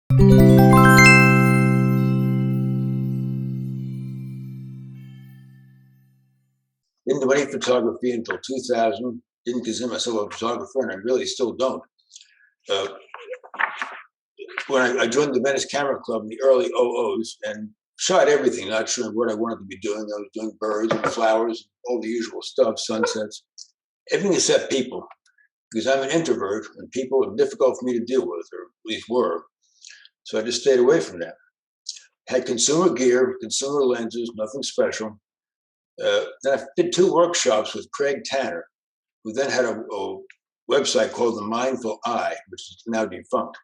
Didn't do any photography until 2000. Didn't consider myself a photographer, and I really still don't. Uh, when I joined the Venice Camera Club in the early '00s and shot everything, not sure what I wanted to be doing. I was doing birds and flowers, all the usual stuff, sunsets, everything except people, because I'm an introvert and people are difficult for me to deal with, or at least were. So I just stayed away from that. Had consumer gear, consumer lenses, nothing special. Then I did 2 workshops with Craig Tanner, who then had a website called The Mindful Eye, which is now defunct.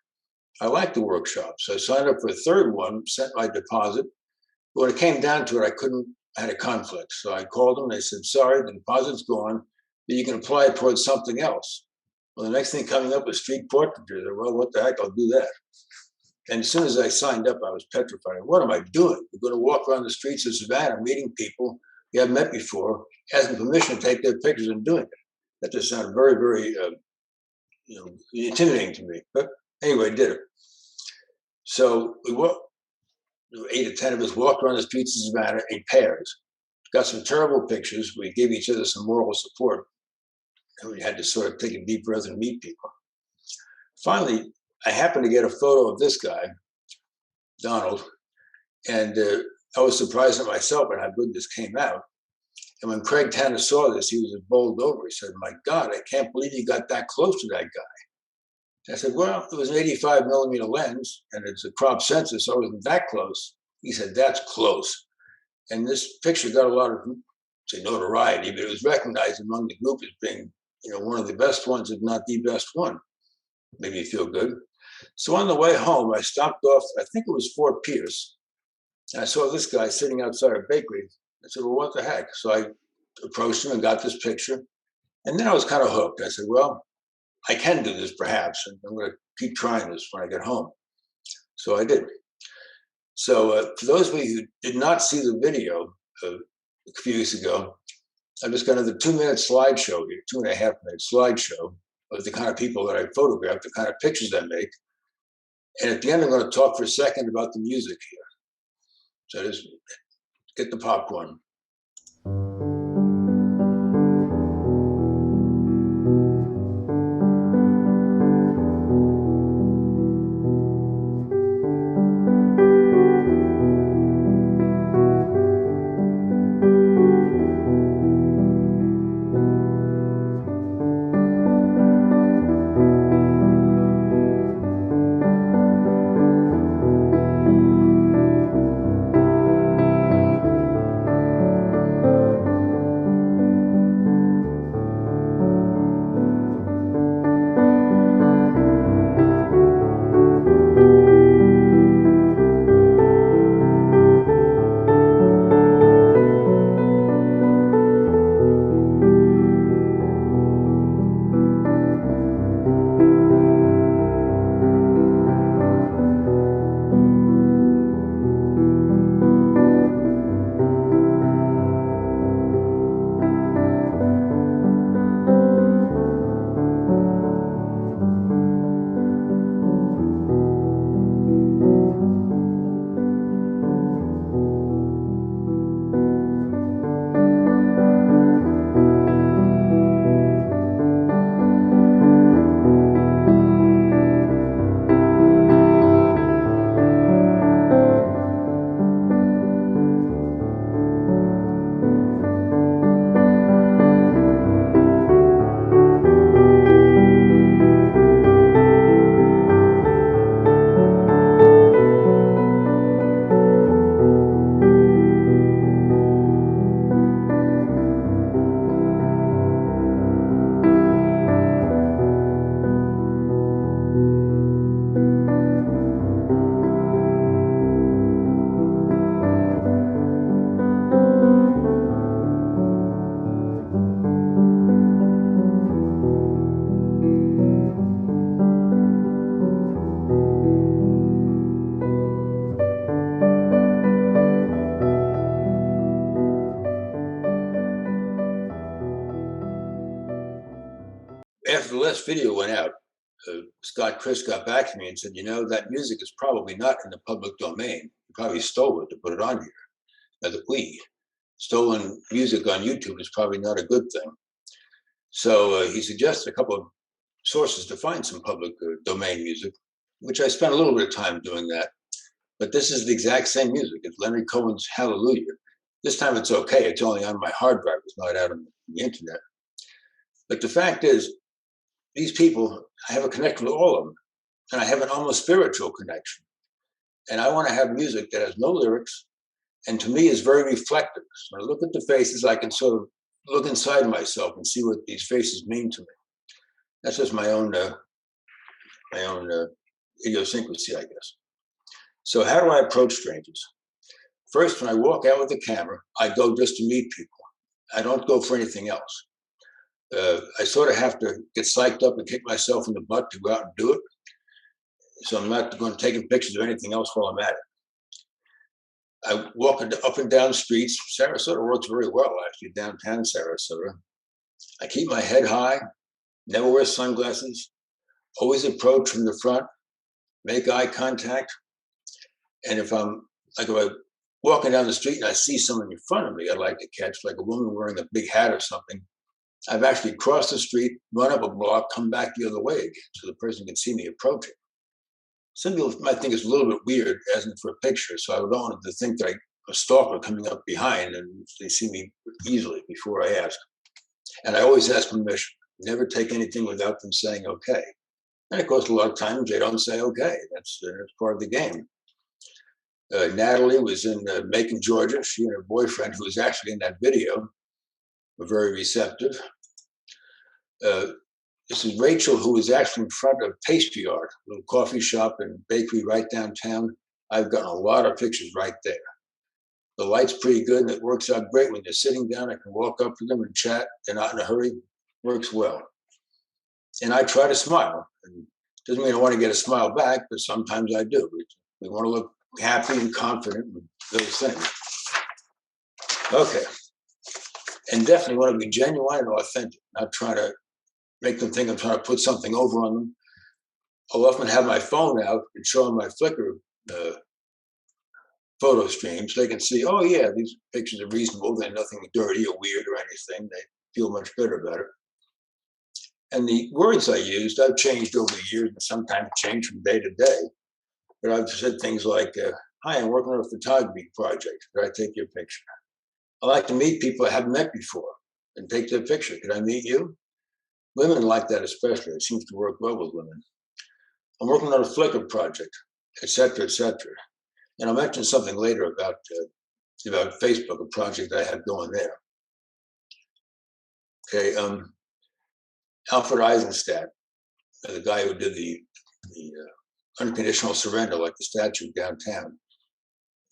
I liked the workshops. So I signed up for a third one, sent my deposit. But when it came down to it, I had a conflict. So I called them. They said, sorry, the deposit's gone, but you can apply it towards something else. Well, the next thing coming up was street portraiture. I said, well, what the heck, I'll do that. And as soon as I signed up, I was petrified. What am I doing? I'm going to walk around the streets of Savannah, meeting people we haven't met before, asking permission to take their pictures and doing it. That just sounded very, very intimidating to me. But anyway, I did it. So we walked, 8 or 10 of us walked around the streets of Savannah in pairs, got some terrible pictures. We gave each other some moral support, and we had to sort of take a deep breath and meet people. Finally, I happened to get a photo of this guy, Donald, and I was surprised at myself at how good this came out. And when Craig Tanner saw this, he was bowled over. He said, my God, I can't believe you got that close to that guy. I said, well, it was an 85 millimeter lens, and it's a crop sensor, so it wasn't that close. He said, that's close. And this picture got a lot of, say, notoriety, but it was recognized among the group as being, one of the best ones, if not the best one. Made me feel good. So on the way home, I stopped off, I think it was Fort Pierce. And I saw this guy sitting outside a bakery. I said, well, what the heck? So I approached him and got this picture. And then I was kind of hooked. I said, well, I can do this perhaps, and I'm going to keep trying this when I get home. So I did. So for those of you who did not see the video a few weeks ago, I'm just going to the 2-minute slideshow here, 2.5-minute slideshow of the kind of people that I photograph, the kind of pictures I make. And at the end, I'm going to talk for a second about the music here. So just get the popcorn. After the last video went out, Scott Chris got back to me and said, you know, that music is probably not in the public domain. You probably stole it to put it on here. Now, stolen music on YouTube is probably not a good thing. So he suggested a couple of sources to find some public domain music, which I spent a little bit of time doing that. But this is the exact same music. It's Leonard Cohen's Hallelujah. This time it's okay. It's only on my hard drive. It's not out on the internet. But the fact is, these people, I have a connection with all of them. And I have an almost spiritual connection. And I want to have music that has no lyrics and to me is very reflective. So when I look at the faces, I can sort of look inside myself and see what these faces mean to me. That's just my own idiosyncrasy, I guess. So how do I approach strangers? First, when I walk out with the camera, I go just to meet people. I don't go for anything else. I sort of have to get psyched up and kick myself in the butt to go out and do it. So I'm not going to take pictures of anything else while I'm at it. I walk up and down streets. Sarasota works very well, actually, downtown Sarasota. I keep my head high, never wear sunglasses, always approach from the front, make eye contact. And if I'm walking down the street and I see someone in front of me I'd like to catch, like a woman wearing a big hat or something, I've actually crossed the street, run up a block, come back the other way again so the person can see me approaching. Some people might think it's a little bit weird asking for a picture, so I don't want them to think that I'm a stalker coming up behind and they see me easily before I ask. And I always ask permission. Never take anything without them saying okay. And of course, a lot of times they don't say okay. That's part of the game. Natalie was in Macon, Georgia. She and her boyfriend, who was actually in that video, were very receptive. This is Rachel, who was actually in front of Pastry Art, a little coffee shop and bakery right downtown. I've gotten a lot of pictures right there. The light's pretty good and it works out great. When they're sitting down, I can walk up to them and chat. They're not in a hurry. Works well. And I try to smile. And doesn't mean I want to get a smile back, but sometimes I do. We want to look happy and confident and those things. Okay. And definitely want to be genuine and authentic, not trying to make them think I'm trying to put something over on them. I'll often have my phone out and show them my Flickr photo stream so they can see, oh yeah, these pictures are reasonable. They're nothing dirty or weird or anything. They feel much better about it. And the words I used, I've changed over the years and sometimes change from day to day. But I've said things like, hi, I'm working on a photography project. Could I take your picture? I like to meet people I haven't met before and take their picture. Could I meet you? Women like that especially. It seems to work well with women. I'm working on a Flickr project, et cetera, et cetera. And I'll mention something later about Facebook, a project I have going there. Okay, Alfred Eisenstadt, the guy who did the unconditional surrender, like the statue downtown.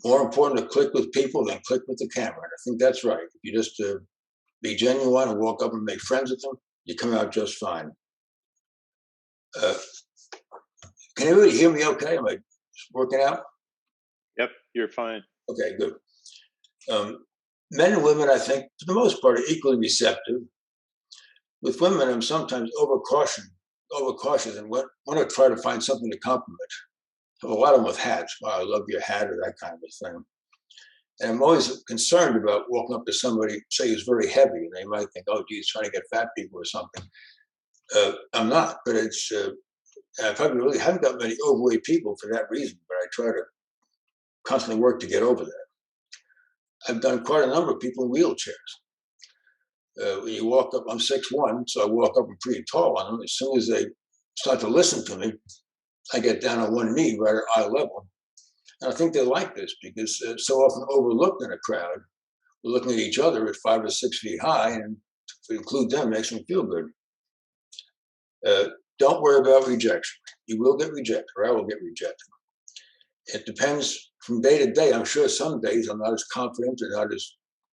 More important to click with people than click with the camera. And I think that's right. If you just be genuine and walk up and make friends with them, you come out just fine. Can everybody hear me okay? Am I working out? Yep, you're fine. Okay, good. Men and women, I think, for the most part, are equally receptive. With women, I'm sometimes overcautious and want to try to find something to compliment. I have a lot of them with hats. Wow, I love your hat or that kind of a thing. And I'm always concerned about walking up to somebody, say who's very heavy, and they might think, oh, geez, trying to get fat people or something. I'm not, but it's, I probably really haven't got many overweight people for that reason, but I try to constantly work to get over that. I've done quite a number of people in wheelchairs. When you walk up, I'm 6'1", so I walk up and pretty tall on them. As soon as they start to listen to me, I get down on one knee right at eye level. And I think they like this because it's so often overlooked in a crowd. We're looking at each other at 5 or 6 feet high, and to include them makes me feel good. Don't worry about rejection. You will get rejected, or I will get rejected. It depends from day to day. I'm sure some days I'm not as confident and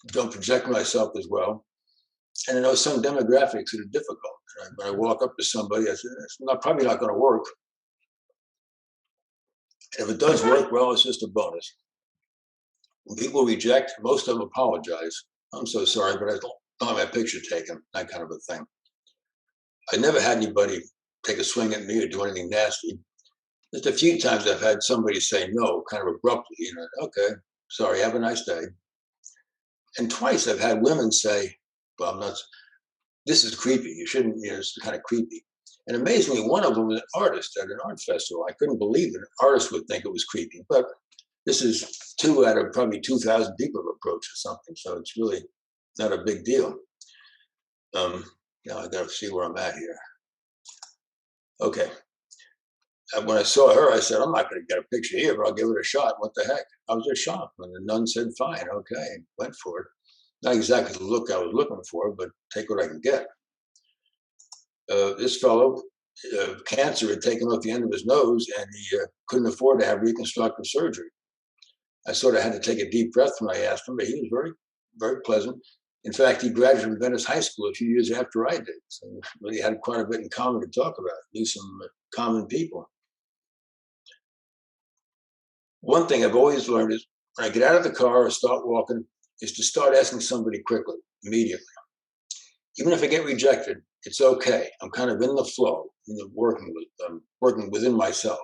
don't project myself as well. And I know some demographics that are difficult. When I walk up to somebody, I say, it's probably not going to work. If it does work, well, it's just a bonus. When people reject, most of them apologize. I'm so sorry, but I don't want my picture taken, that kind of a thing. I never had anybody take a swing at me or do anything nasty. Just a few times I've had somebody say no, kind of abruptly, okay, sorry, have a nice day. And twice I've had women say, well, I'm not, this is creepy. You shouldn't, this is kind of creepy. And amazingly, one of them was an artist at an art festival. I couldn't believe it. An artist would think it was creepy, but this is 2 out of probably 2,000 people have approached or something. So it's really not a big deal. Now I got to see where I'm at here. Okay. When I saw her, I said, I'm not going to get a picture here, but I'll give it a shot. What the heck? I was just shocked when the nun said, fine, okay, went for it. Not exactly the look I was looking for, but take what I can get. This fellow, cancer had taken off the end of his nose, and he couldn't afford to have reconstructive surgery. I sort of had to take a deep breath when I asked him, but he was very, very pleasant. In fact, he graduated from Venice High School a few years after I did. So we really had quite a bit in common to talk about, knew some common people. One thing I've always learned is when I get out of the car or start walking, is to start asking somebody quickly, immediately. Even if I get rejected, it's okay. I'm kind of in the flow, I'm working within myself.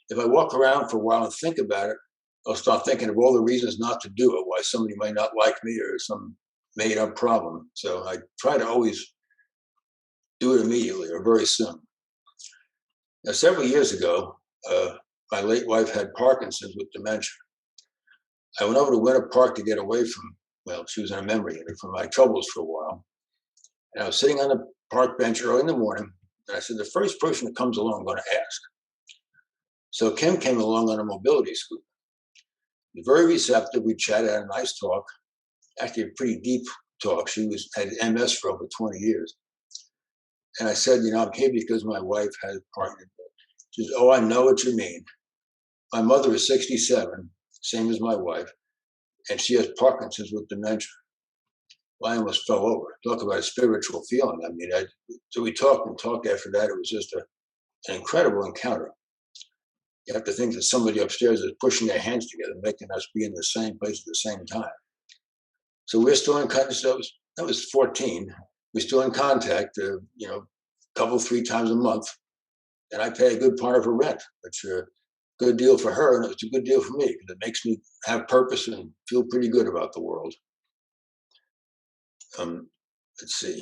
If I walk around for a while and think about it, I'll start thinking of all the reasons not to do it, why somebody might not like me or some made up problem. So I try to always do it immediately or very soon. Now, several years ago, my late wife had Parkinson's with dementia. I went over to Winter Park to get away from, well, she was in a memory unit, from my troubles for a while. And I was sitting on the park bench early in the morning, and I said, the first person that comes along, I'm going to ask. So Kim came along on a mobility scooter. Very receptive. We chatted, had a nice talk, actually a pretty deep talk. She had MS for over 20 years. And I said, I'm here because my wife has Parkinson's. She says, oh, I know what you mean. My mother is 67, same as my wife, and she has Parkinson's with dementia. Well, I almost fell over. Talk about a spiritual feeling. I mean, so we talked and talked after that. It was just an incredible encounter. You have to think that somebody upstairs is pushing their hands together, making us be in the same place at the same time. So we're still in contact. That was 14. We're still in contact, couple, 3 times a month. And I pay a good part of her rent, which is a good deal for her, and it's a good deal for me because it makes me have purpose and feel pretty good about the world. Let's see.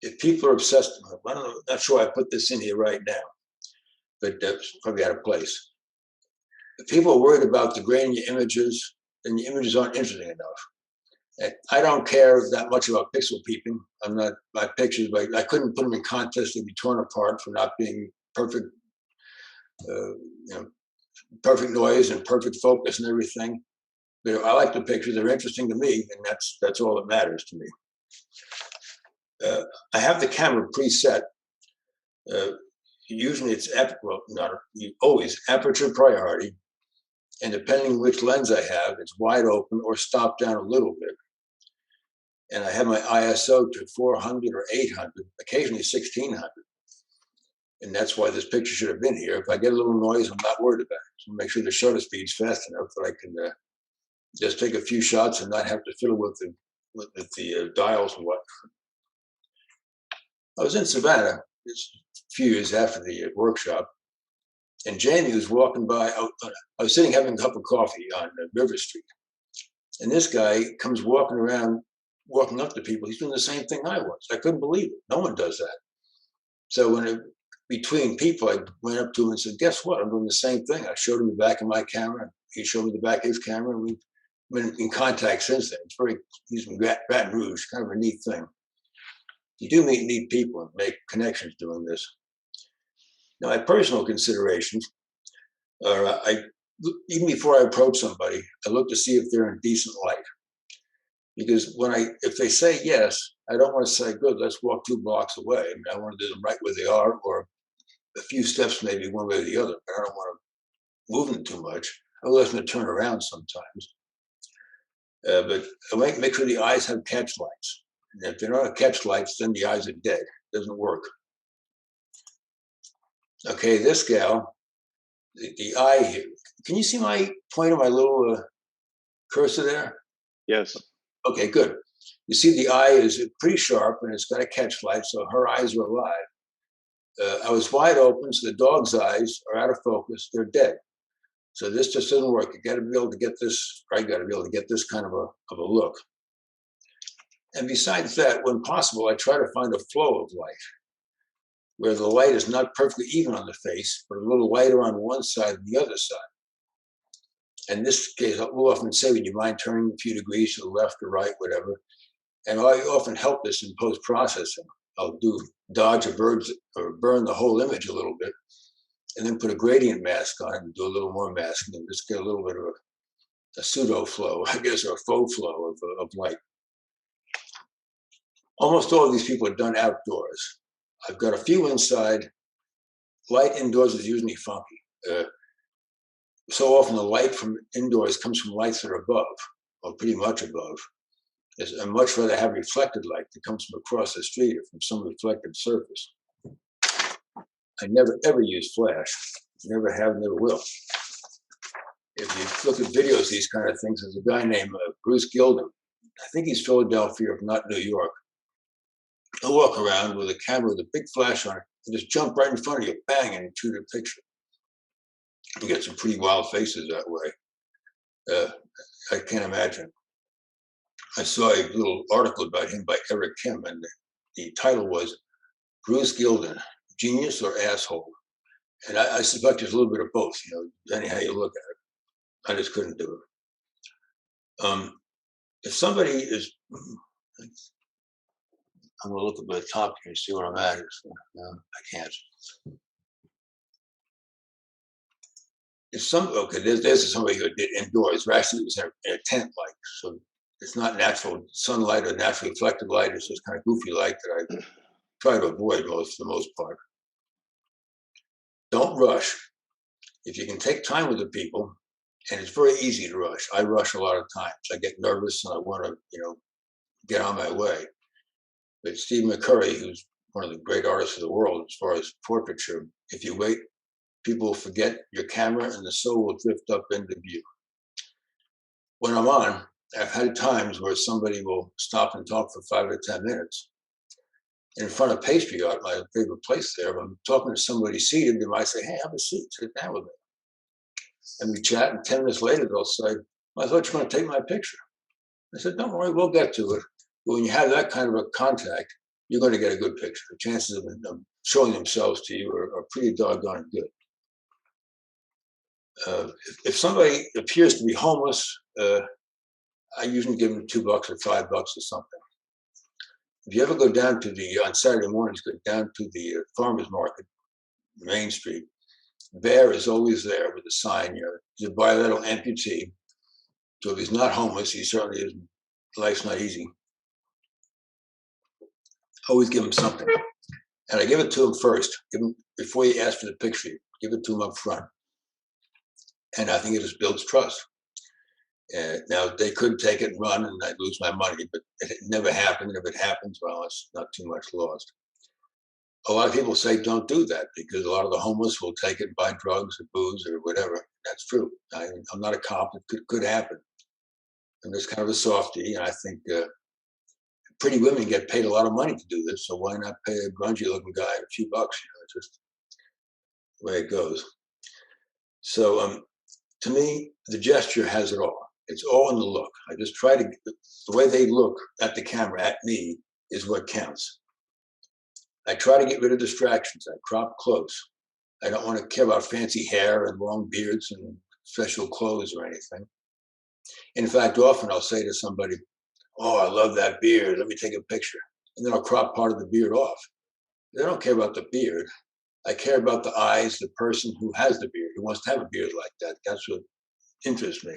If people are obsessed, not sure I put this in here right now, but that's probably out of place. If people are worried about degrading your images, then your images aren't interesting enough. And I don't care that much about pixel peeping. I'm not my pictures, but I couldn't put them in contest to be torn apart for not being perfect, perfect noise and perfect focus and everything. But I like the pictures; they're interesting to me, and that's all that matters to me. I have the camera preset. Usually, it's always aperture priority, and depending which lens I have, it's wide open or stopped down a little bit. And I have my ISO to 400 or 800, occasionally 1600. And that's why this picture should have been here. If I get a little noise, I'm not worried about it. So make sure the shutter speed's fast enough that I can just take a few shots and not have to fiddle with the dials and whatnot. I was in Savannah a few years after the workshop, and Jamie was walking by. I was sitting having a cup of coffee on River Street, and this guy comes walking up to people. He's doing the same thing I was. I couldn't believe it. No one does that. So between people, I went up to him and said, guess what? I'm doing the same thing. I showed him the back of my camera. He showed me the back of his camera, and we've been in contact since then. He's from Baton Rouge, kind of a neat thing. You do meet neat people and make connections doing this. Now, my personal considerations are, even before I approach somebody, I look to see if they're in decent light. Because if they say yes, I don't want to say, good, let's walk 2 blocks away. I mean, I want to do them right where they are, or a few steps maybe one way or the other, but I don't want to move them too much. I'll ask them to turn around sometimes. But I make sure the eyes have catch lights. And if they don't have catch lights, then the eyes are dead. It doesn't work. Okay, this gal, the eye here. Can you see my point of my little cursor there? Yes. Okay, good. You see the eye is pretty sharp and it's got a catch light, so her eyes are alive. I was wide open, so the dog's eyes are out of focus. They're dead. So this just doesn't work. You got to be able to get this. I got to be able to get this kind of a look. And besides that, when possible, I try to find a flow of light, where the light is not perfectly even on the face, but a little lighter on one side than the other side. In this case, we'll often say, would you mind turning a few degrees to the left or right, whatever. And I often help this in post-processing. I'll dodge a birds or burn the whole image a little bit, and then put a gradient mask on it and do a little more masking and just get a little bit of a pseudo flow, I guess, or a faux flow of light. Almost all of these people are done outdoors. I've got a few inside. Light indoors is usually funky. So often the light from indoors comes from lights that are above, or pretty much above. I'd much rather have reflected light that comes from across the street or from some reflected surface. I never ever use flash. Never have, never will. If you look at videos of these kind of things, there's a guy named Bruce Gilden. I think he's Philadelphia, if not New York. He'll walk around with a camera with a big flash on it and just jump right in front of you, bang, and shoot a picture. You get some pretty wild faces that way. I can't imagine. I saw a little article about him by Eric Kim, and the title was Bruce Gilden, Genius or Asshole? And I suspect there's a little bit of both, depending how you look at it. I just couldn't do it. If somebody is, I'm going to look at the top here and see where I'm at. No, I can't. Okay, there's somebody who did indoors. Actually, it was in a tent like, so it's not natural sunlight or naturally reflected light. It's just kind of goofy light that I try to avoid for the most part. Don't rush. If you can take time with the people, and it's very easy to rush. I rush a lot of times. I get nervous and I want to, get on my way. But Steve McCurry, who's one of the great artists of the world as far as portraiture, if you wait, people will forget your camera and the soul will drift up into view. When I'm on, I've had times where somebody will stop and talk for 5 or 10 minutes. In front of pastry art, my favorite place there, when I'm talking to somebody seated, they might say, hey, have a seat, sit down with me. And we chat, and 10 minutes later, they'll say, well, I thought you were going to take my picture. I said, don't worry, we'll get to it. But when you have that kind of a contact, you're going to get a good picture. The chances of them showing themselves to you are pretty doggone good. If somebody appears to be homeless, I usually give them $2 or $5 or something. If you ever go down on Saturday mornings, go down to the farmer's market, Main Street, Bear is always there with a sign, he's a bilateral amputee. So if he's not homeless, he certainly isn't. Life's not easy. Always give him something. And I give it to him first. Before you ask for the picture, give it to him up front. And I think it just builds trust. Now, they could take it and run and I'd lose my money, but it never happened. And if it happens, well, it's not too much lost. A lot of people say don't do that because a lot of the homeless will take it and buy drugs or booze or whatever. That's true. I'm not a cop. It could happen. I'm just kind of a softie. And I think pretty women get paid a lot of money to do this. So why not pay a grungy looking guy a few bucks? It's just the way it goes. So to me, the gesture has it all. It's all in the look. I just try to, the way they look at the camera, at me, is what counts. I try to get rid of distractions. I crop close. I don't want to care about fancy hair and long beards and special clothes or anything. In fact, often I'll say to somebody, oh, I love that beard. Let me take a picture. And then I'll crop part of the beard off. They don't care about the beard. I care about the eyes, the person who has the beard, who wants to have a beard like that. That's what interests me.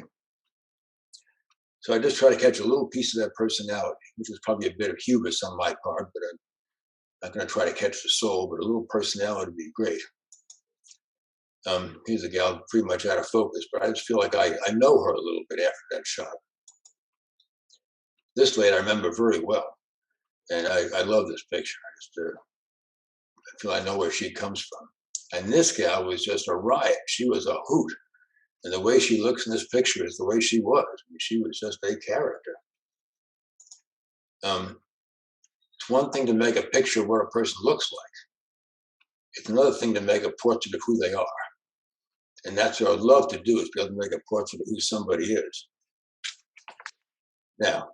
So I just try to catch a little piece of that personality, which is probably a bit of hubris on my part, but I'm not going to try to catch the soul, but a little personality would be great. Here's a gal pretty much out of focus, but I just feel like I know her a little bit after that shot. This lady I remember very well, and I love this picture. I feel I know where she comes from. And this gal was just a riot. She was a hoot. And the way she looks in this picture is the way she was. I mean, she was just a character. It's one thing to make a picture of what a person looks like. It's another thing to make a portrait of who they are. And that's what I'd love to do, is be able to make a portrait of who somebody is. Now,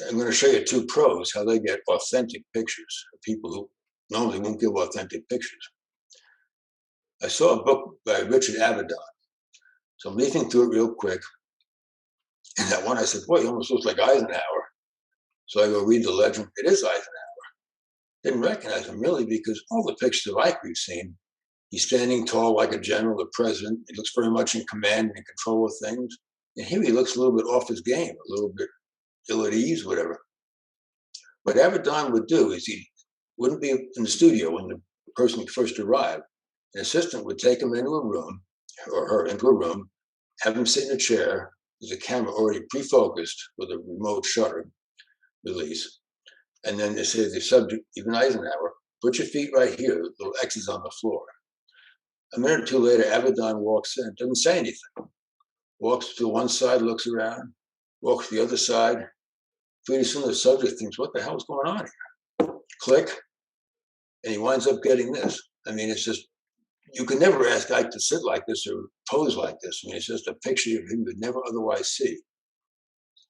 I'm going to show you two pros, how they get authentic pictures of people who normally won't give authentic pictures. I saw a book by Richard Avedon. So I'm leafing through it real quick. And that one, I said, boy, he almost looks like Eisenhower. So I go read the legend. It is Eisenhower. Didn't recognize him really, because all the pictures of Ike we've seen, he's standing tall like a general or president. He looks very much in command and in control of things. And here he looks a little bit off his game, a little bit ill at ease, whatever. What Avedon would do is he wouldn't be in the studio when the person first arrived. An assistant would take him into a room, or her into a room, have him sit in a chair. There's a camera already pre-focused with a remote shutter release. And then they say to the subject, even Eisenhower, put your feet right here, little X's on the floor. A minute or two later, Avedon walks in, doesn't say anything. Walks to one side, looks around, walks to the other side. Pretty soon the subject thinks, what the hell is going on here? Click, and he winds up getting this. I mean, it's just, you could never ask Ike to sit like this or pose like this. I mean, it's just a picture of him you'd never otherwise see.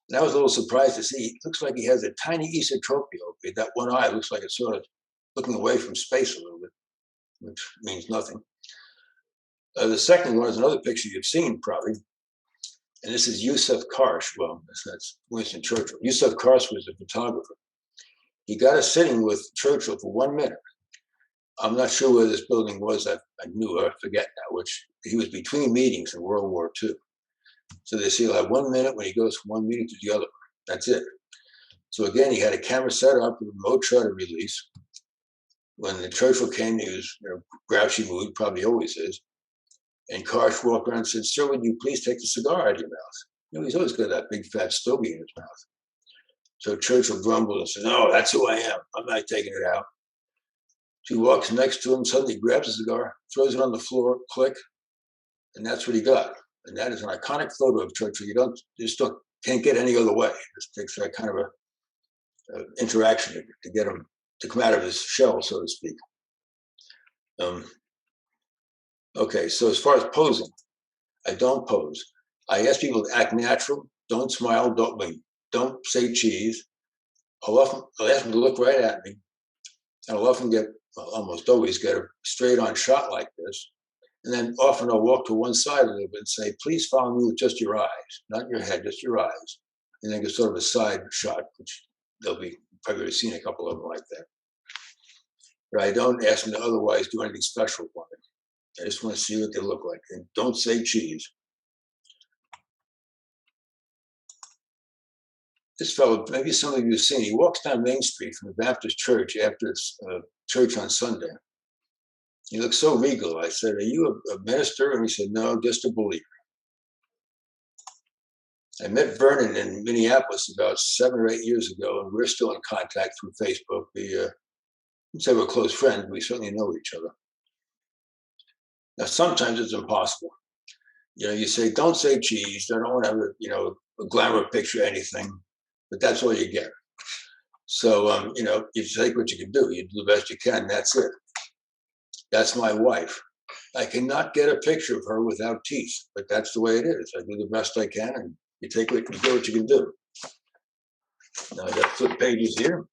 And I was a little surprised to see, it looks like he has a tiny esotropia. That one eye looks like it's sort of looking away from space a little bit, which means nothing. The second one is another picture you've seen probably. And this is Yusuf Karsh. Well, that's Winston Churchill. Yusuf Karsh was a photographer. He got a sitting with Churchill for 1 minute. I'm not sure where this building was. I forget now, which he was between meetings in World War II. So they say he'll have 1 minute when he goes from one meeting to the other. That's it. So again, he had a camera set up with a remote shutter release. When the Churchill came, he was in a grouchy mood, probably always is. And Karsh walked around and said, sir, would you please take the cigar out of your mouth? You know, he's always got that big fat stogie in his mouth. So Churchill grumbled and said, no, that's who I am. I'm not taking it out. She walks next to him, suddenly grabs a cigar, throws it on the floor, click, and that's what he got. And that is an iconic photo of Churchill. Can't get any other way. It just takes that kind of a interaction to get him to come out of his shell, so to speak. Okay, so as far as posing, I don't pose. I ask people to act natural. Don't smile. Don't say cheese. I'll ask them to look right at me, and I'll often almost always get a straight-on shot like this. And then often I'll walk to one side a little bit and say, please follow me with just your eyes, not your head, just your eyes. And then get sort of a side shot, which they'll be probably seen a couple of them like that. But I don't ask them to otherwise do anything special for me. I just want to see what they look like. And don't say cheese. This fellow, maybe some of you have seen, he walks down Main Street from the Baptist church after church on Sunday. He looks so regal. I said, are you a minister? And he said, no, just a believer. I met Vernon in Minneapolis about 7 or 8 years ago, and we're still in contact through Facebook. We wouldn't say we're close friends, but we certainly know each other. Now, sometimes it's impossible. You know, you say, don't say cheese. I don't want to have a glamour picture, anything, but that's all you get. So, you take what you can do. You do the best you can. That's it. That's my wife. I cannot get a picture of her without teeth, but that's the way it is. I do the best I can, and you get what you can do. Now I got flip pages here.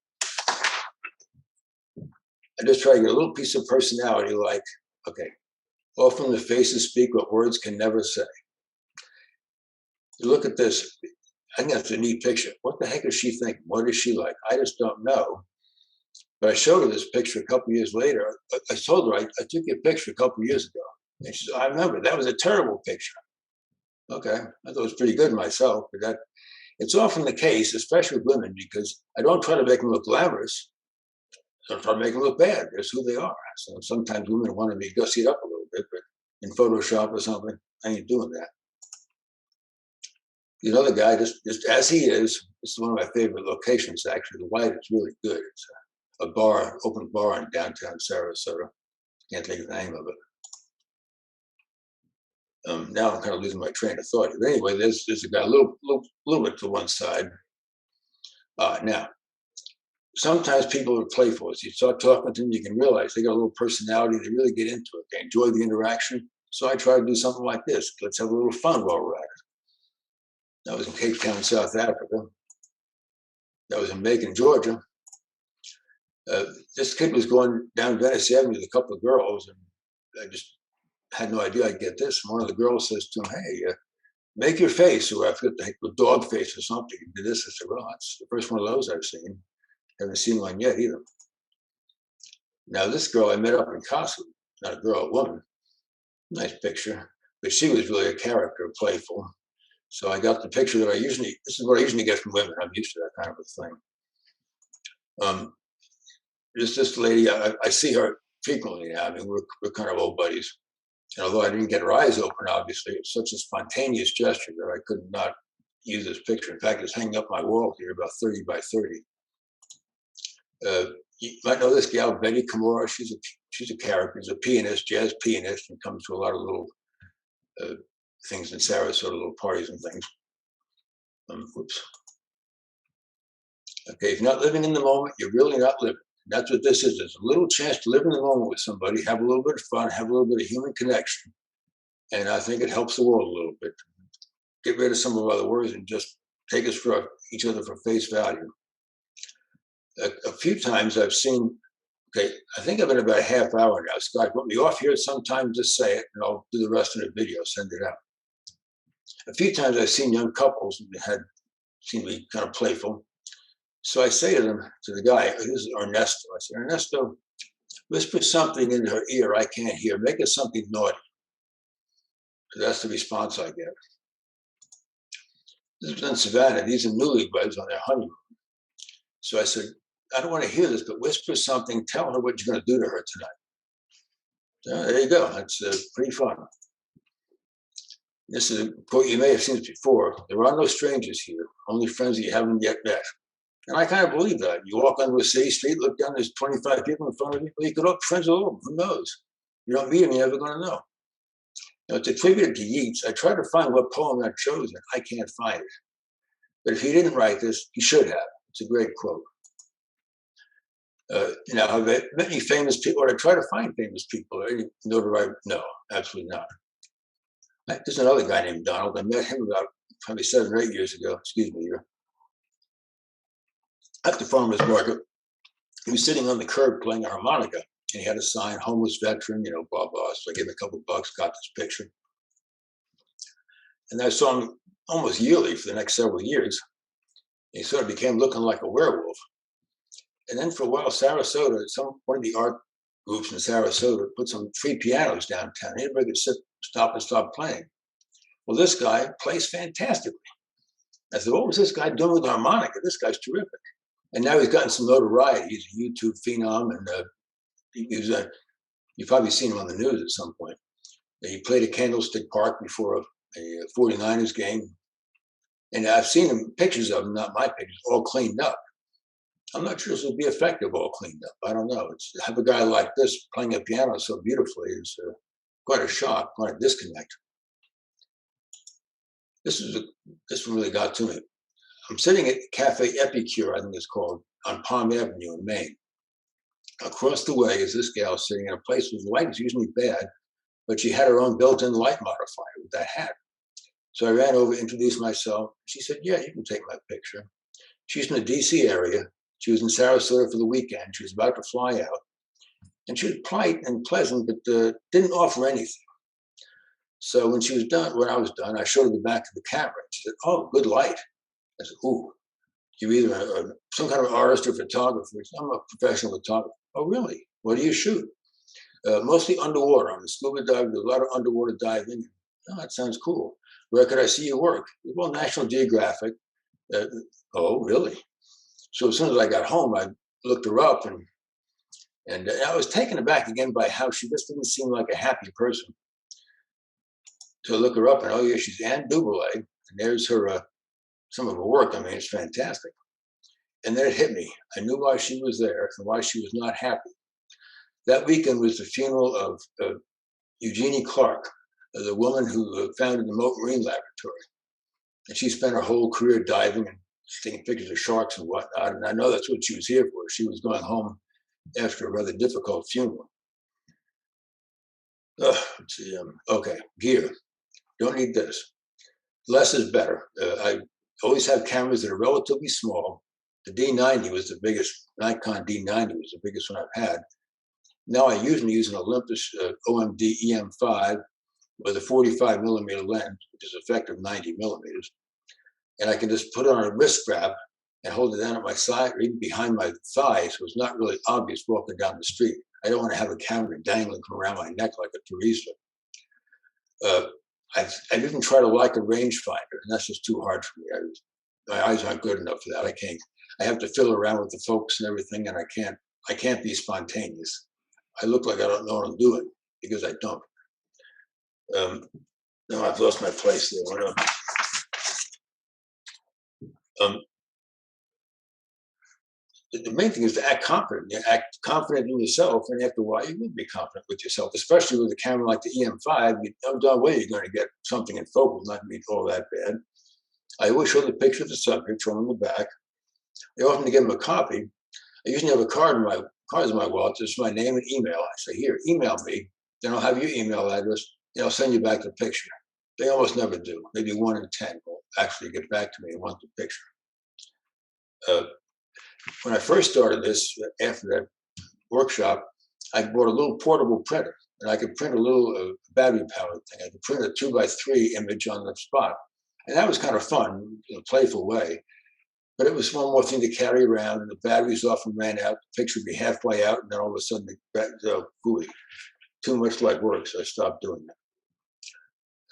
I just try to get a little piece of personality, like, okay, often the faces speak what words can never say. You look at this, I think that's a neat picture. What the heck is she thinking? What is she like? I just don't know. But I showed her this picture a couple of years later. I told her, I took you a picture a couple of years ago. And she said, I remember, that was a terrible picture. Okay, I thought it was pretty good myself, but it's often the case, especially with women, because I don't try to make them look glamorous. I try to make them look bad. That's who they are. So sometimes women want to be gussied up a little bit, but in Photoshop or something, I ain't doing that. The other guy, just as he is, it's one of my favorite locations, actually. The light is really good. It's a bar, open bar in downtown Sarasota. Can't think of the name of it. Now I'm kind of losing my train of thought. But anyway, there's a guy a little bit to one side. Now, sometimes people are playful. As you start talking to them, you can realize they got a little personality. They really get into it. They enjoy the interaction. So I try to do something like this. Let's have a little fun while we're at it. That was in Cape Town, South Africa. That was in Macon, Georgia. This kid was going down Venice Avenue with a couple of girls, and I just had no idea I'd get this. And one of the girls says to him, "Hey, make your face," or I forget the dog face or something. He did this. I said, "Well, that's the first one of those I've seen. Haven't seen one yet either." Now, this girl I met up in Casa, not a girl, a woman. Nice picture, but she was really a character, playful. So I got the picture that this is what I usually get from women. I'm used to that kind of a thing. Just this lady, I see her frequently now. I mean, we're kind of old buddies. And although I didn't get her eyes open, obviously, it's such a spontaneous gesture that I could not use this picture. In fact, it's hanging up my wall here, about 30 by 30. You might know this gal, Betty Kimura. She's a character. She's a pianist, jazz pianist, and comes to a lot of little things in Sarasota, little parties and things. Whoops. Okay, if you're not living in the moment, you're really not living. That's what this is. It's a little chance to live in the moment with somebody, have a little bit of fun, have a little bit of human connection. And I think it helps the world a little bit. Get rid of some of our other words and just take us for each other for face value. A few times I've seen, okay, I think I've been about a half hour now. Scott, put me off here sometime, just say it, and I'll do the rest in a video, send it out. A few times I've seen young couples that seemed to be kind of playful. So I say to them, to the guy, this is Ernesto. I said, "Ernesto, whisper something in her ear I can't hear. Make it something naughty." So that's the response I get. This was in Savannah. These are newlyweds on their honeymoon. So I said, "I don't want to hear this, but whisper something. Tell her what you're going to do to her tonight." So there you go. That's pretty fun. This is a quote, you may have seen this before. "There are no strangers here, only friends that you haven't yet met." And I kind of believe that. You walk onto a city street, look down, there's 25 people in front of you. Well, you could look friends with them. Who knows? You don't meet them, you're never going to know. Now, it's attributed to Yeats. I tried to find what poem I'd chosen. I can't find it. But if he didn't write this, he should have. It's a great quote. Now, have I met any famous people? Or I try to find famous people. Any notoriety? No, absolutely not. There's another guy named Donald. I met him about probably 7 or 8 years ago. Excuse me here. At the farmer's market, he was sitting on the curb playing a harmonica, and he had a sign, "Homeless veteran," blah, blah. So I gave him a couple of bucks, got this picture. And I saw him almost yearly for the next several years. He sort of became looking like a werewolf. And then for a while, Sarasota, one of the art groups in Sarasota put some free pianos downtown. Anybody could stop playing. Well, this guy plays fantastically. I said, "What was this guy doing with the harmonica? This guy's terrific." And now he's gotten some notoriety. He's a YouTube phenom, and you've probably seen him on the news at some point. He played at Candlestick Park before a 49ers game. And I've seen him, pictures of him, not my pictures, all cleaned up. I'm not sure this would be effective all cleaned up. I don't know. To have a guy like this playing a piano so beautifully is quite a shock, quite a disconnect. This one really got to me. I'm sitting at Cafe Epicure, I think it's called, on Palm Avenue in Maine. Across the way is this gal sitting in a place whose light is usually bad, but she had her own built-in light modifier with that hat. So I ran over, introduced myself. She said, "Yeah, you can take my picture." She's in the DC area. She was in Sarasota for the weekend. She was about to fly out. And she was polite and pleasant, but didn't offer anything. So when I was done, I showed her the back of the camera. She said, "Oh, good light." I said, "Ooh, you're either some kind of artist or photographer." Said, "I'm a professional photographer." "Oh, really? What do you shoot?" "Mostly underwater. I'm a scuba diver. There's a lot of underwater diving." "Oh, that sounds cool. Where could I see your work?" "Well, National Geographic." "Oh, really?" So as soon as I got home, I looked her up, and I was taken aback again by how she just didn't seem like a happy person. So I look her up, and oh yeah, she's Anne Duboulet, and there's her some of her work. I mean, it's fantastic. And then it hit me. I knew why she was there and why she was not happy. That weekend was the funeral of Eugenie Clark, the woman who founded the Mote Marine Laboratory. And she spent her whole career diving and taking pictures of sharks and whatnot. And I know that's what she was here for. She was going home after a rather difficult funeral. Let's see. Okay, gear. Don't need this. Less is better. I always have cameras that are relatively small. The D90 was the biggest. Nikon D90 was the biggest one I've had. Now I usually use an Olympus OMD EM5 with a 45 millimeter lens, which is effective 90 millimeters. And I can just put it on a wrist strap and hold it down at my side or even behind my thigh, so it's not really obvious walking down the street. I don't want to have a camera dangling from around my neck like a Teresa. I didn't try to like a rangefinder, and that's just too hard for me. My eyes aren't good enough for that. I can't. I have to fiddle around with the focus and everything, and I can't be spontaneous. I look like I don't know what I'm doing because I don't. No, I've lost my place there. The main thing is to act confident. You act confident in yourself, and after a while, you will be confident with yourself. Especially with a camera like the EM5, you know darn well you're going to get something in focus, not be all that bad. I always show the picture of the subject, show them the back. I often give them a copy. I usually have a card in my wallet. Just my name and email. I say, here, email me. Then I'll have your email address, and I'll send you back the picture. They almost never do. Maybe 1 in 10 will actually get back to me and want the picture. When I first started this, after that workshop, I bought a little portable printer, and I could print a little battery-powered thing. I could print a 2x3 image on the spot, and that was kind of fun, in a playful way. But it was one more thing to carry around, and the batteries often ran out. The picture would be halfway out, and then all of a sudden, too much like work, so I stopped doing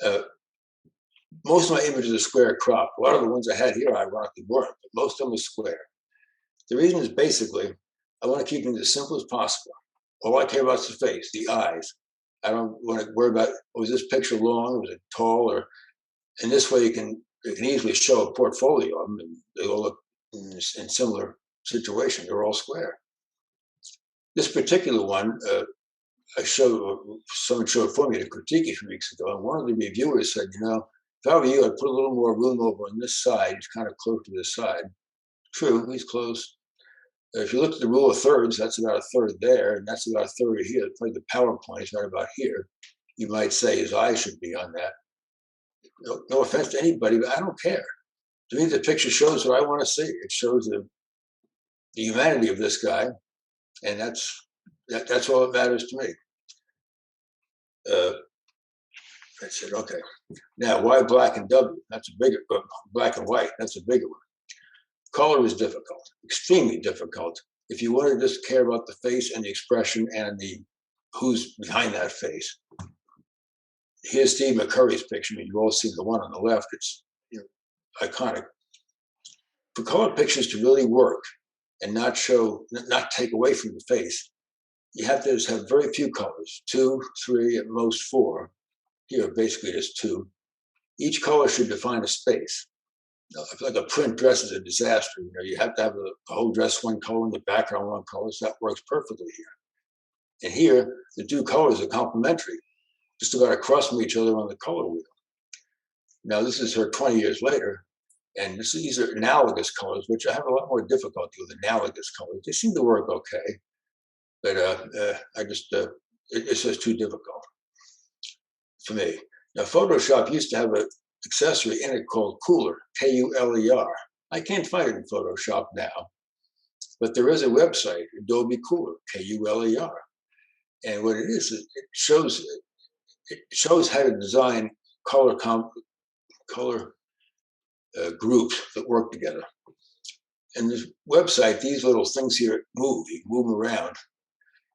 that. Most of my images are square cropped. A lot of the ones I had here, ironically, weren't, but most of them are square. The reason is basically, I want to keep them as simple as possible. All I care about is the face, the eyes. I don't want to worry about, was this picture long, was it tall, or, and this way you can easily show a portfolio of them, and they all look in similar situations. They're all square. This particular one, someone showed for me to critique it a few weeks ago, and one of the reviewers said, you know, if I were you, I'd put a little more room over on this side. He's kind of close to this side. True, he's close. If you look at the rule of thirds, that's about a third there, and that's about a third here. Probably the PowerPoint is right about here. You might say his eye should be on that. No offense to anybody, but I don't care. To me, the picture shows what I want to see. It shows the humanity of this guy, and that's all that matters to me. I said, okay. Now, why black and W? That's a bigger, black and white. That's a bigger one. Color is difficult, extremely difficult. If you want to just care about the face and the expression and the who's behind that face. Here's Steve McCurry's picture. You've all seen the one on the left. It's iconic. For color pictures to really work and not take away from the face, you have to just have very few colors, 2, 3, at most 4. Here, basically, there's 2. Each color should define a space. I feel like a print dress is a disaster. You have to have the whole dress one color and the background one color. So that works perfectly here. And here, the 2 colors are complementary, just about across from each other on the color wheel. Now, this is her 20 years later, and these are analogous colors, which I have a lot more difficulty with analogous colors. They seem to work okay, but it's just too difficult for me. Now, Photoshop used to have an accessory in it called Cooler, Kuler. I can't find it in Photoshop now, but there is a website, Adobe Cooler, Kuler. And what it is, it shows how to design color groups that work together. And this website, these little things here move. You move them around.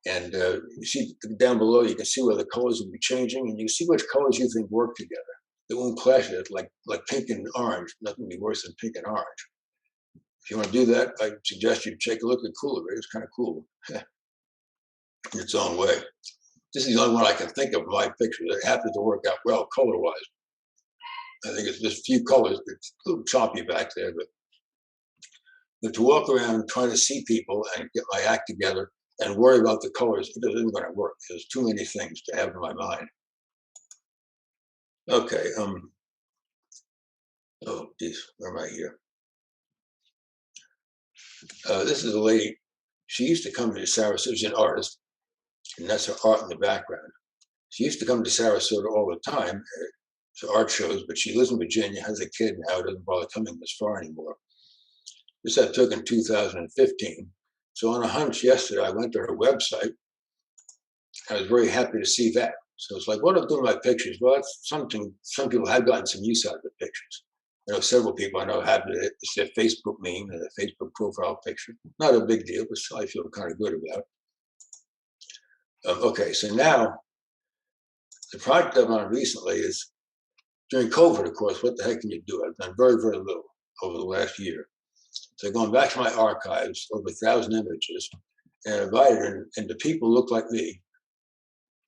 And you see down below, you can see where the colors will be changing, and you see which colors you think work together. They won't clash it like pink and orange. Nothing will be worse than pink and orange. If you want to do that, I suggest you take a look at Cooler. It's kind of cool in its own way. This is the only one I can think of in my picture that happens to work out well color-wise. I think it's just a few colors. It's a little choppy back there, but to walk around trying to see people and get my act together and worry about the colors, it isn't going to work. There's too many things to have in my mind. Okay. Oh, geez, where am I here? This is a lady. She used to come to Sarasota. She's an artist, and that's her art in the background. She used to come to Sarasota all the time to art shows, but she lives in Virginia, has a kid now, doesn't bother coming this far anymore. This I took in 2015. So on a hunch yesterday, I went to her website. I was very happy to see that. So it's like, what I'm doing with my pictures? Well, that's something, some people have gotten some use out of the pictures. I know several people I know have it. It's their Facebook meme and their Facebook profile picture. Not a big deal, but still I feel kind of good about it. Okay, so now the project I've done recently is during COVID, of course, what the heck can you do? I've done very, very little over the last year. So going back to my archives, over 1,000 images, and invited into people who look like me,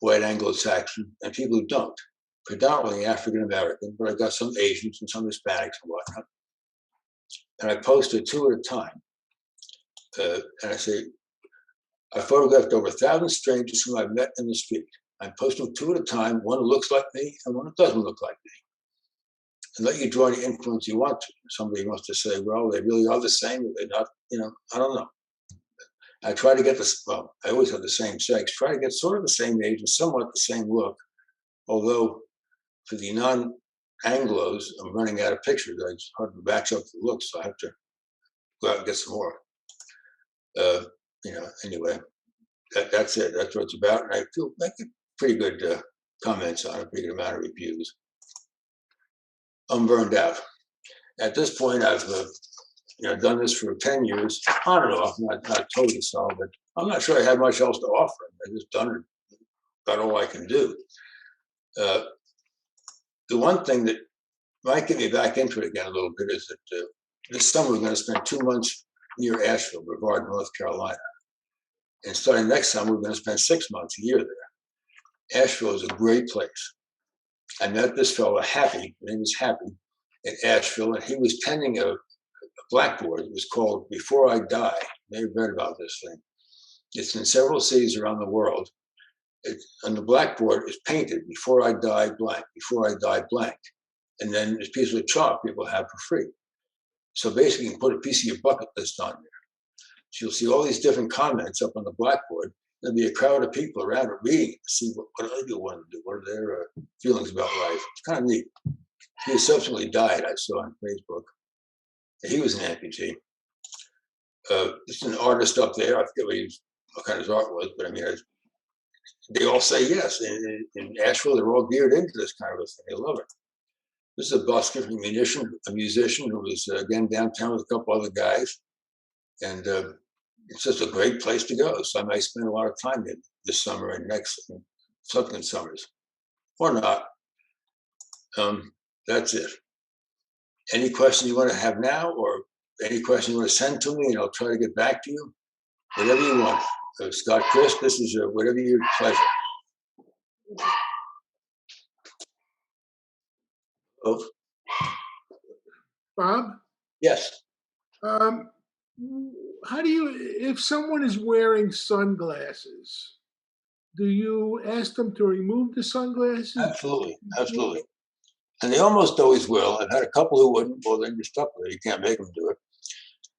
white Anglo-Saxon, and people who don't, predominantly African-American, but I got some Asians and some Hispanics and whatnot. And I posted 2 at a time. And I say, I photographed over 1,000 strangers whom I've met in the street. I'm posting 2 at a time, one who looks like me and one who doesn't look like me. And let you draw any influence you want to. Somebody wants to say, well, they really are the same, or they're not, I don't know. I try to get this, well, I always have the same sex, try to get sort of the same age and somewhat the same look. Although for the non-Anglos, I'm running out of pictures. I just hard to match up the looks, so I have to go out and get some more. Anyway, that's it. That's what it's about. And I feel I get pretty good comments on it, pretty good amount of reviews. I'm burned out. At this point, I've done this for 10 years, on and off, not totally solid, but I'm not sure I have much else to offer. I just done it, about all I can do. The one thing that might get me back into it again a little bit is that this summer we're going to spend 2 months near Asheville, Brevard, North Carolina. And starting next summer, we're going to spend 6 months, a year there. Asheville is a great place. I met this fellow, Happy, his name is Happy, in Asheville, and he was tending a blackboard. It was called Before I Die. You may have read about this thing. It's in several cities around the world. On the blackboard is painted, Before I Die blank, Before I Die blank. And then there's pieces of chalk people have for free. So basically you can put a piece of your bucket list on there. So you'll see all these different comments up on the blackboard. There'll be a crowd of people around it reading it to see what other people want to do, what are their feelings about life. It's kind of neat. He subsequently died, I saw on Facebook. He was an amputee. It's an artist up there. I forget what kind of his art was, but I mean, they all say yes. In Asheville, they're all geared into this kind of a thing. They love it. This is a busker, a musician who was, again, downtown with a couple other guys. And it's just a great place to go. So I might spend a lot of time in this summer and next and subsequent summers. Or not. That's it. Any question you want to have now, or any question you want to send to me, and I'll try to get back to you. Whatever you want. Scott, Chris, this is whatever your pleasure. Oh. Bob? Yes. How do you, if someone is wearing sunglasses, do you ask them to remove the sunglasses? Absolutely. Absolutely. And they almost always will. I've had a couple who wouldn't. Well, then you're stuck with it. You can't make them do it.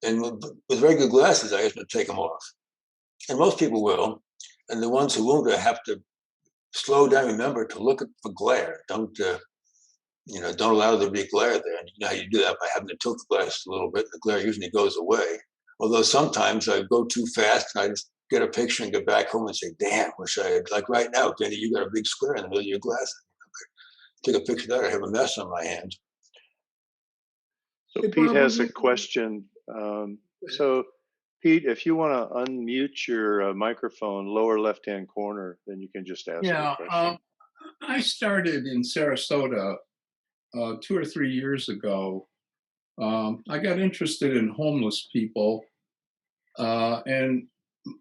And with regular glasses, I have to take them off. And most people will. And the ones who won't have to slow down, remember to look for glare. Don't allow there to be glare there. And you know how you do that by having to tilt the glass a little bit. The glare usually goes away. Although sometimes I go too fast and I just get a picture and get back home and say, damn, wish I had, like right now, Danny, you got a big square in the middle of your glass. Take a picture of that, I have a mess on my hands. So Pete has a question. So Pete, if you want to unmute your microphone, lower left-hand corner, then you can just ask the question. I started in Sarasota 2 or 3 years ago. I got interested in homeless people, and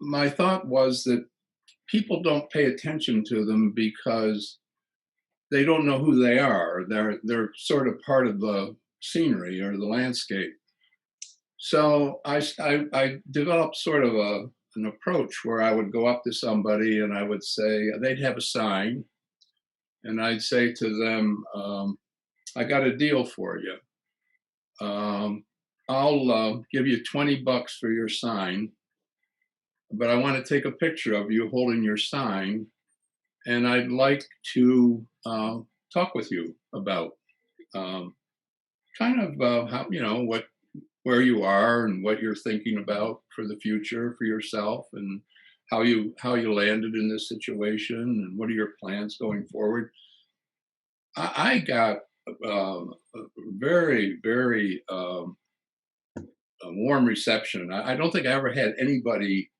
my thought was that people don't pay attention to them because they don't know who they are. They're sort of part of the scenery or the landscape. So I developed sort of an approach where I would go up to somebody and I would say, they'd have a sign, and I'd say to them, I got a deal for you. I'll give you $20 for your sign, but I want to take a picture of you holding your sign, and I'd like to talk with you about kind of how, where you are and what you're thinking about for the future for yourself, and how you landed in this situation, and what are your plans going forward. I got a very, very a warm reception. I don't think I ever had anybody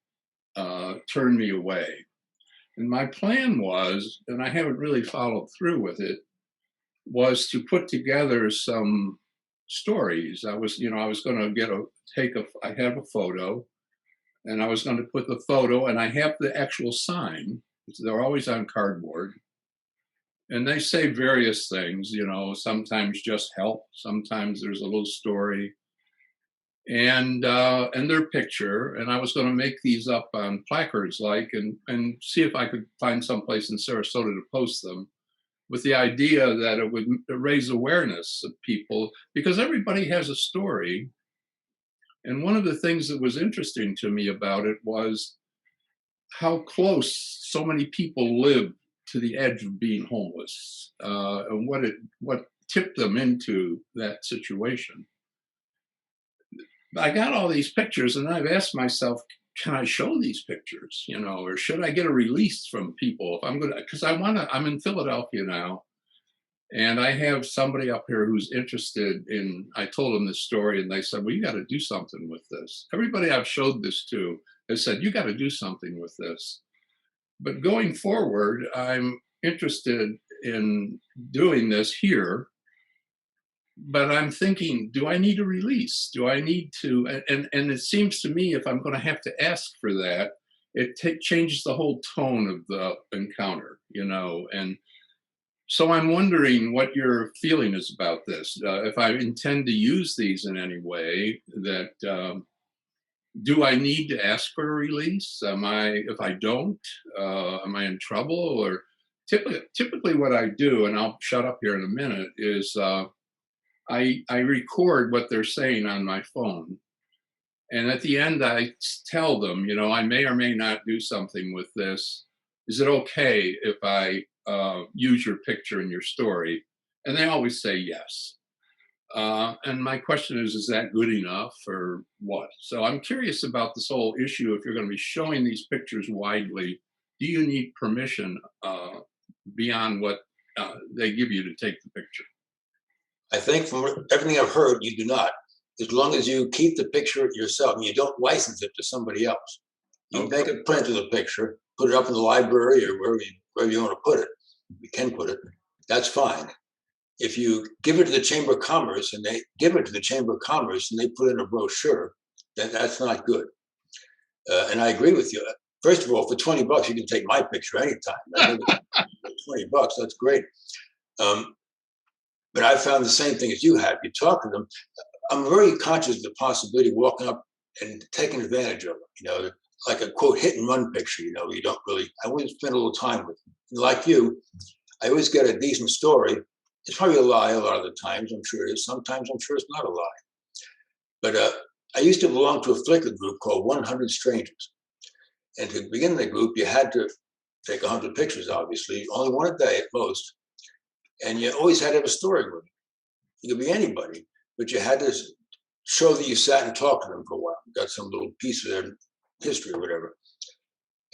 turn me away. And my plan was, and I haven't really followed through with it, was to put together some stories. I was going to I have a photo, and I was going to put the photo, and I have the actual sign. They're always on cardboard. And they say various things, sometimes just help, sometimes there's a little story, and their picture. And I was going to make these up on placards, and see if I could find someplace in Sarasota to post them, with the idea that it would raise awareness of people, because everybody has a story. And one of the things that was interesting to me about it was how close so many people live to the edge of being homeless, and what tipped them into that situation. I got all these pictures, and I've asked myself, can I show these pictures, or should I get a release from people if I'm going to, because I'm in Philadelphia now, and I have somebody up here who's interested in, I told them this story, and they said, well, you got to do something with this. Everybody I've showed this to has said, you got to do something with this. But going forward, I'm interested in doing this here, but I'm thinking, do I need a release? Do I need to, and it seems to me, if I'm going to have to ask for that, it changes the whole tone of the encounter, and so I'm wondering what your feeling is about this. If I intend to use these in any way, that do I need to ask for a release? If I don't, am I in trouble? Or typically what I do, and I'll shut up here in a minute, is I record what they're saying on my phone. And at the end, I tell them, I may or may not do something with this. Is it okay if I use your picture in your story? And they always say yes. And my question is that good enough or what? So I'm curious about this whole issue. If you're going to be showing these pictures widely, do you need permission beyond what they give you to take the picture? I think from everything I've heard, you do not. As long as you keep the picture yourself and you don't license it to somebody else. You Okay. make a print of the picture, put it up in the library or wherever you want to put it. You can put it. That's fine. If you give it to the Chamber of Commerce and they give it to the Chamber of Commerce and they put in a brochure, then that's not good. And I agree with you. First of all, for $20, you can take my picture anytime. $20, that's great. But I found the same thing as you have. You talk to them. I'm very conscious of the possibility of walking up and taking advantage of them. Like a quote hit and run picture. You don't really. I always spend a little time with them. And like you, I always get a decent story. It's probably a lie a lot of the times. I'm sure it is. Sometimes I'm sure it's not a lie. But I used to belong to a Flickr group called 100 Strangers. And to begin the group, you had to take 100 pictures, obviously, only one a day at most. And you always had to have a story with it. You could be anybody, but you had to show that you sat and talked to them for a while, got some little piece of their history or whatever.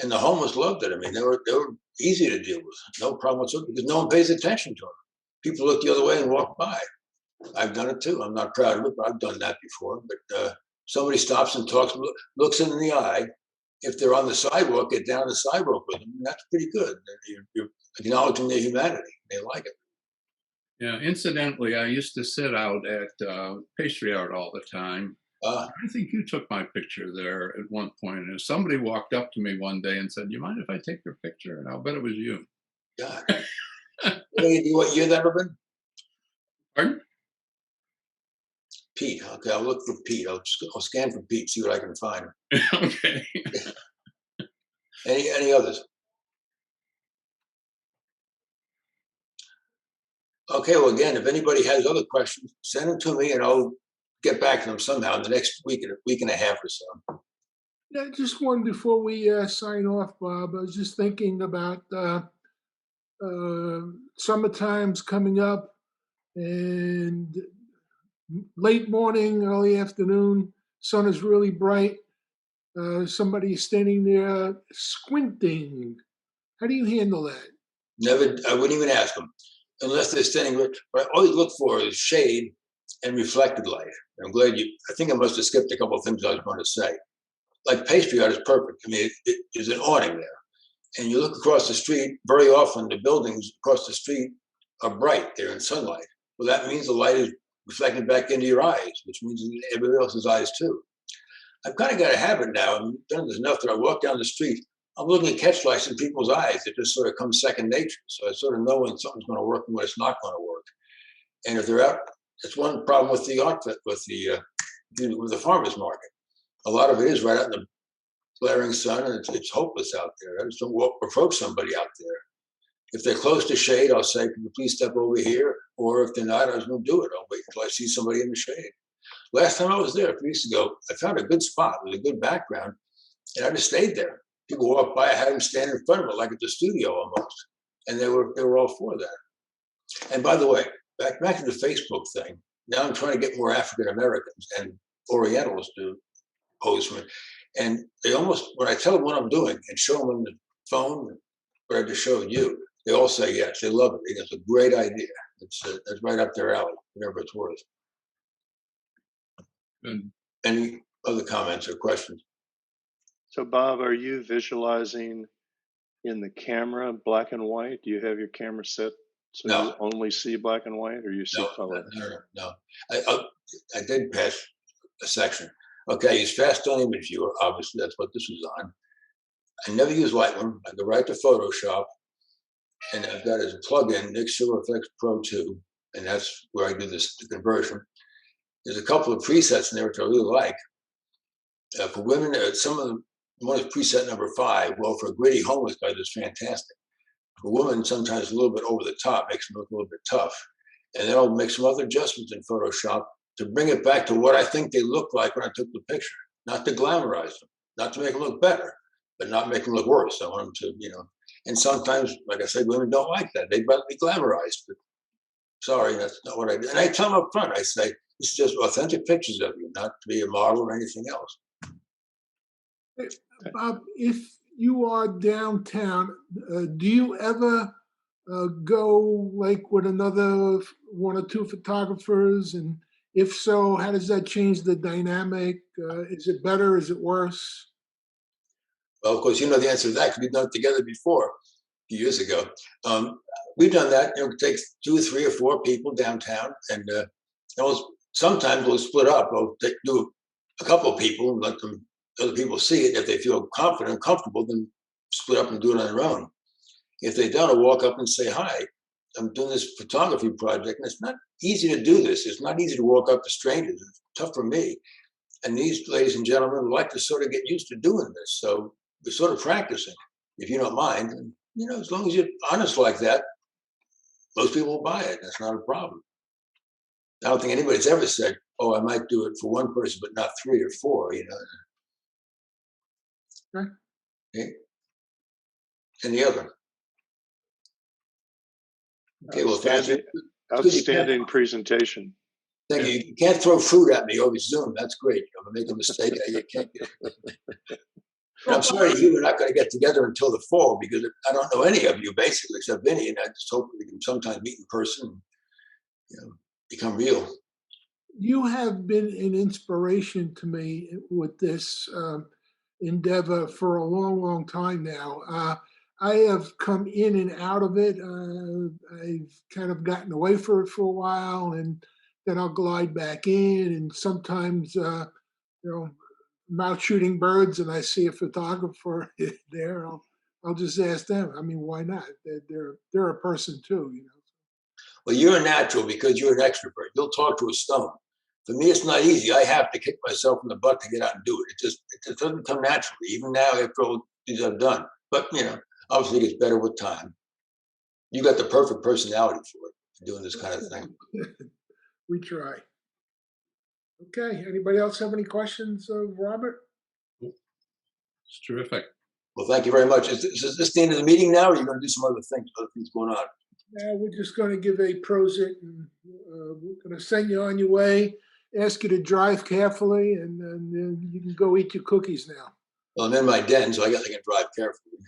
And the homeless loved it. I mean, they were easy to deal with, no problem whatsoever, because no one pays attention to them. People look the other way and walk by. I've done it too. I'm not proud of it, but I've done that before. But somebody stops and talks, looks them in the eye. If they're on the sidewalk, get down the sidewalk with them. That's pretty good. You're acknowledging their humanity. They like it. Yeah, incidentally, I used to sit out at Pastry Art all the time. I think you took my picture there at one point. And somebody walked up to me one day and said, you mind if I take your picture? And I'll bet it was you. God. What year that would have been? Pardon? Pete. Okay, I'll look for Pete. I'll scan for Pete, see what I can find. Okay. Any others? Okay, well, again, if anybody has other questions, send them to me and I'll get back to them somehow in the next week and a half or so. Yeah, just one before we sign off, Bob. I was just thinking about summertime's coming up, and late morning, early afternoon, sun is really bright. Somebody is standing there squinting. How do you handle that? Never, I wouldn't even ask them unless they're standing. What I always look for is shade and reflected light. I'm glad I think I must have skipped a couple of things I was going to say. Like pastry art is perfect. I mean, it is an awning there. And you look across the street, very often the buildings across the street are bright. They're in sunlight. Well, that means the light is reflecting back into your eyes, which means in everybody else's eyes too. I've kind of got a habit now. I've done this enough that I walk down the street, I'm looking at catch lights in people's eyes. It just sort of comes second nature. So I sort of know when something's going to work and when it's not going to work. And if they're out, that's one problem with the art, with the farmers market. A lot of it is right out in the glaring sun, and it's hopeless out there. I just don't approach somebody out there. If they're close to shade, I'll say, "Can you please step over here?" Or if they're not, I just won't do it. I'll wait until I see somebody in the shade. Last time I was there 3 weeks ago, I found a good spot with a good background, and I just stayed there. People walked by, I had them stand in front of it like at the studio almost, and they were all for that. And by the way, back to the Facebook thing. Now I'm trying to get more African Americans and Orientals to pose for me. And they almost, when I tell them what I'm doing and show them on the phone, what I just showed you, they all say yes. They love it. They think it's a great idea. It's right up their alley, whatever it's worth. Good. Any other comments or questions? So, Bob, are you visualizing in the camera black and white? Do you have your camera set so No. you only see black and white, or you see color? No. I did pass a section. Okay, use fast on image viewer. Obviously, that's what this was on. I never use Lightroom. I go right to Photoshop, and I've got as a plugin Mixer Effects Pro 2, and that's where I do the conversion. There's a couple of presets in there which I really like. For women, some of them, one is preset number 5. Well, for a gritty homeless guy, that's fantastic. For women, sometimes a little bit over the top, makes them look a little bit tough. And then I'll make some other adjustments in Photoshop to bring it back to what I think they look like when I took the picture. Not to glamorize them, not to make them look better, but not make them look worse. I want them to, and sometimes, like I said, women don't like that. They'd rather be glamorized. But sorry, that's not what I do. And I tell them up front, I say, this is just authentic pictures of you, not to be a model or anything else. Bob, if you are downtown, do you ever go like with another 1 or 2 photographers? And if so, how does that change the dynamic? Is it better? Is it worse? Well, of course, you know the answer to that because we've done it together before, a few years ago. We've done that. It takes 2 or 3 or 4 people downtown, and sometimes we'll split up. We'll do a couple of people and let other people see it. If they feel confident and comfortable, then split up and do it on their own. If they don't, I'll walk up and say, "Hi, I'm doing this photography project." And it's not easy to do this. It's not easy to walk up to strangers. It's tough for me. And these ladies and gentlemen would like to sort of get used to doing this. So we're sort of practicing, if you don't mind. And, as long as you're honest like that, most people will buy it. That's not a problem. I don't think anybody's ever said, "Oh, I might do it for one person, but not 3 or 4, Right. Okay. And the other. Okay, well, thank you. Outstanding presentation. Thank you. You can't throw fruit at me over Zoom. That's great. I'm gonna make a mistake. I can't. I'm sorry you we're not going to get together until the fall because I don't know any of you basically except Vinny, and I just hope we can sometimes meet in person and become real. You have been an inspiration to me with this endeavor for a long, long time now. I have come in and out of it. I've kind of gotten away from it for a while, and then I'll glide back in. And sometimes, I'm out shooting birds, and I see a photographer there. I'll just ask them. I mean, why not? They're a person too, Well, you're a natural because you're an extrovert. You'll talk to a stone. For me, it's not easy. I have to kick myself in the butt to get out and do it. It just doesn't come naturally, even now after all these I've done. But, obviously it gets better with time. You got the perfect personality for it, for doing this kind of thing. We try. Okay, anybody else have any questions of Robert? It's terrific. Well, thank you very much. Is this the end of the meeting now, or are you going to do some other things going on? We're just going to give a prosit, and we're going to send you on your way, ask you to drive carefully, and then you can go eat your cookies now. Well, I'm in my den, so I guess I can drive carefully.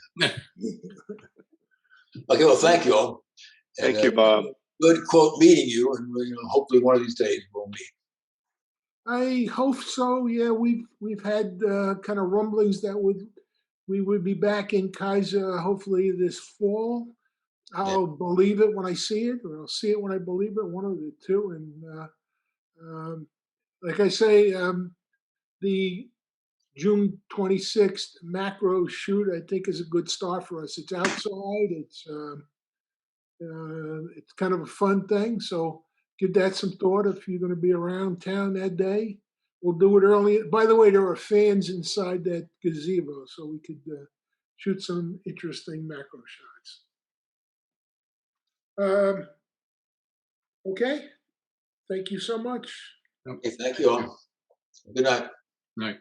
Okay, well, thank you all. And, Thank you, Bob. Good quote meeting you, and hopefully one of these days we'll meet. I hope so. Yeah, we've had kind of rumblings that we would be back in Kaiser hopefully this fall. I'll believe it when I see it, or I'll see it when I believe it. One of the two. And like I say, the June 26th macro shoot I think is a good start for us. It's outside. It's kind of a fun thing. So give that some thought if you're going to be around town that day. We'll do it early. By the way, there are fans inside that gazebo, so we could shoot some interesting macro shots. Okay. Thank you so much. Okay, thank you all. Good night. Right.